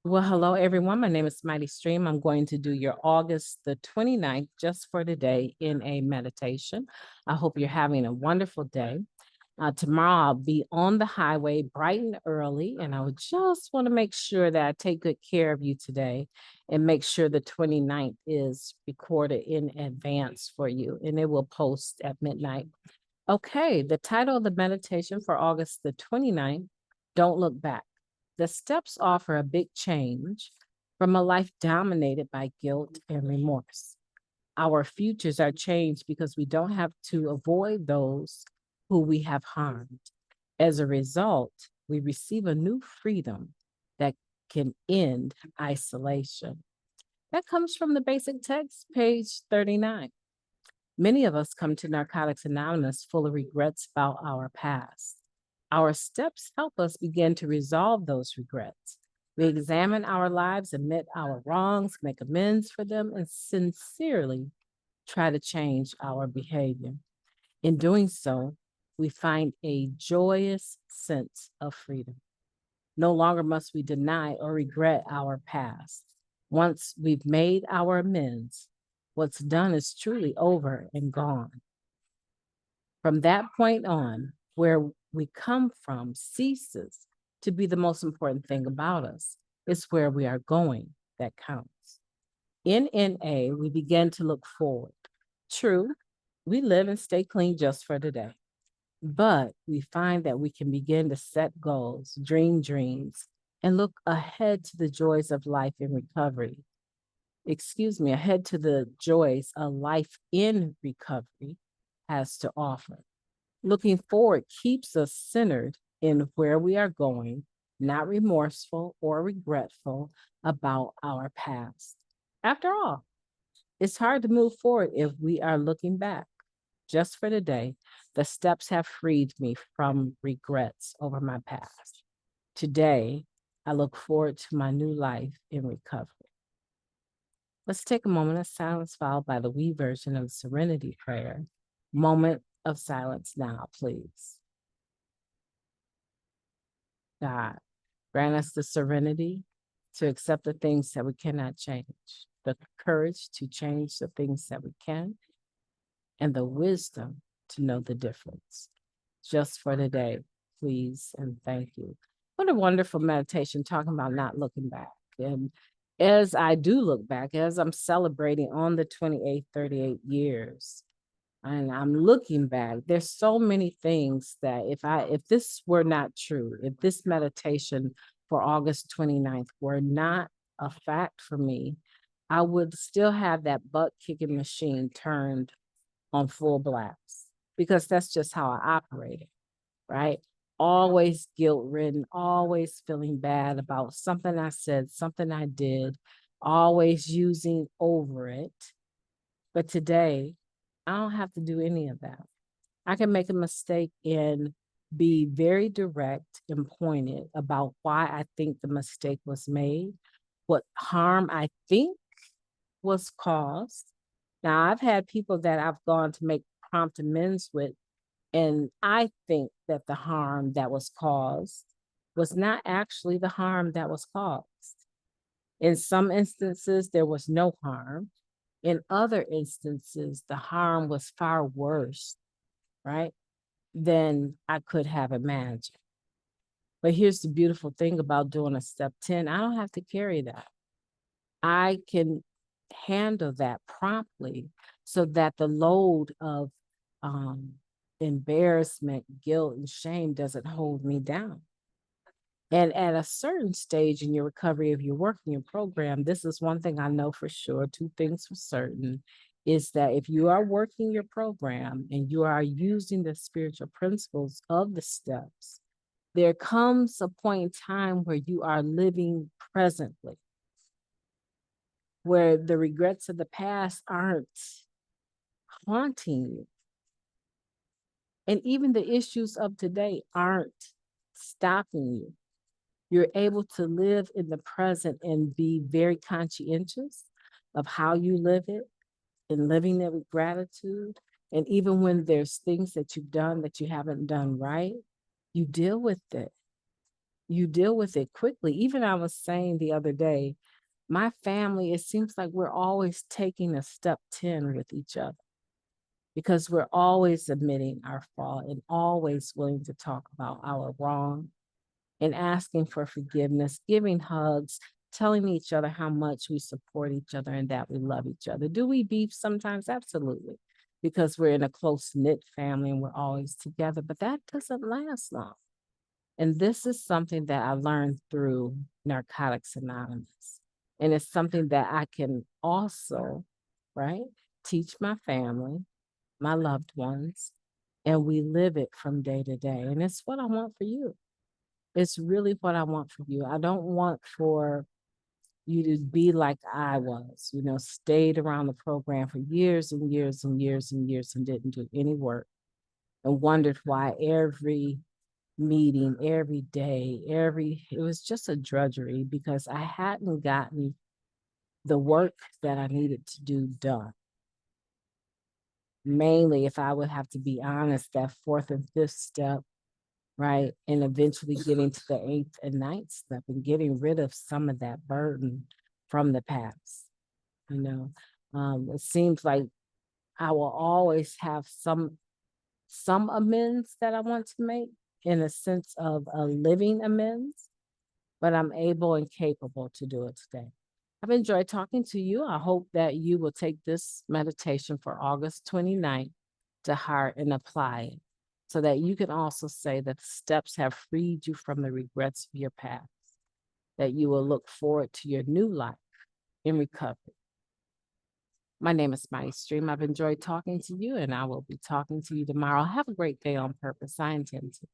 Well, hello, everyone. My name is Mighty Stream. I'm going to do your August the 29th just for today in a meditation. I hope you're having a wonderful day. Tomorrow, I'll be on the highway bright and early, and I would just want to make sure that I take good care of you today and make sure the 29th is recorded in advance for you, and it will post at midnight. Okay, the title of the meditation for August the 29th, Don't Look Back. The steps offer a big change from a life dominated by guilt and remorse. Our futures are changed because we don't have to avoid those who we have harmed. As a result, we receive a new freedom that can end isolation. That comes from the basic text, page 39. Many of us come to Narcotics Anonymous full of regrets about our past. Our steps help us begin to resolve those regrets. We examine our lives, admit our wrongs, make amends for them, and sincerely try to change our behavior. In doing so, we find a joyous sense of freedom. No longer must we deny or regret our past. Once we've made our amends, what's done is truly over and gone. From that point on, where we come from ceases to be the most important thing about us. It's where we are going that counts. In NA, we begin to look forward. True, we live and stay clean just for today, but we find that we can begin to set goals, dream dreams, and look ahead to the joys of life in recovery. Ahead to the joys a life in recovery has to offer. Looking forward keeps us centered in where we are going, not remorseful or regretful about our past. After all, it's hard to move forward if we are looking back. Just for today, the steps have freed me from regrets over my past. Today, I look forward to my new life in recovery. Let's take a moment of silence, followed by the we version of the Serenity Prayer. Moment of silence now, please. God, grant us the serenity to accept the things that we cannot change, the courage to change the things that we can, and the wisdom to know the difference. Just for today, please and thank you. What a wonderful meditation talking about not looking back. And as I do look back, as I'm celebrating on the 28th, 38 years, and I'm looking back, there's so many things that if this were not true, if this meditation for August 29th were not a fact for me, I would still have that butt kicking machine turned on full blast because that's just how I operated, right? Always guilt ridden, always feeling bad about something I said, something I did, always using over it. But today, I don't have to do any of that. I can make a mistake and be very direct and pointed about why I think the mistake was made, what harm I think was caused. Now, I've had people that I've gone to make prompt amends with, and I think that the harm that was caused was not actually the harm that was caused. In some instances, there was no harm. In other instances, the harm was far worse, right, than I could have imagined. But here's the beautiful thing about doing a step 10. I don't have to carry that. I can handle that promptly so that the load of um, embarrassment, guilt, and shame doesn't hold me down. And at a certain stage in your recovery, if you're working your program, this is one thing I know for sure, two things for certain, is that if you are working your program and you are using the spiritual principles of the steps, there comes a point in time where you are living presently, where the regrets of the past aren't haunting you. And even the issues of today aren't stopping you. You're able to live in the present and be very conscientious of how you live it and living it with gratitude. And even when there's things that you've done that you haven't done right, you deal with it. you deal with it quickly. Even I was saying the other day, my family, it seems like we're always taking a step 10 with each other because we're always admitting our fault and always willing to talk about our wrong and asking for forgiveness, giving hugs, telling each other how much we support each other and that we love each other. Do we beef sometimes? Absolutely, because we're in a close knit family and we're always together, but that doesn't last long. And this is something that I learned through Narcotics Anonymous. And it's something that I can also, right, teach my family, my loved ones, and we live it from day to day. And it's what I want for you. It's really what I want for you. I don't want for you to be like I was, stayed around the program for years and years and years and years and didn't do any work and wondered why every meeting, every day, it was just a drudgery because I hadn't gotten the work that I needed to do done. Mainly, if I would have to be honest, that fourth and fifth step, right? And eventually getting to the eighth and ninth step and getting rid of some of that burden from the past. It seems like I will always have some amends that I want to make in a sense of a living amends, but I'm able and capable to do it today. I've enjoyed talking to you. I hope that you will take this meditation for August 29th to heart and apply it so that you can also say that the steps have freed you from the regrets of your past, that you will look forward to your new life in recovery. My name is Mighty Stream. I've enjoyed talking to you, and I will be talking to you tomorrow. Have a great day on purpose. I intend to.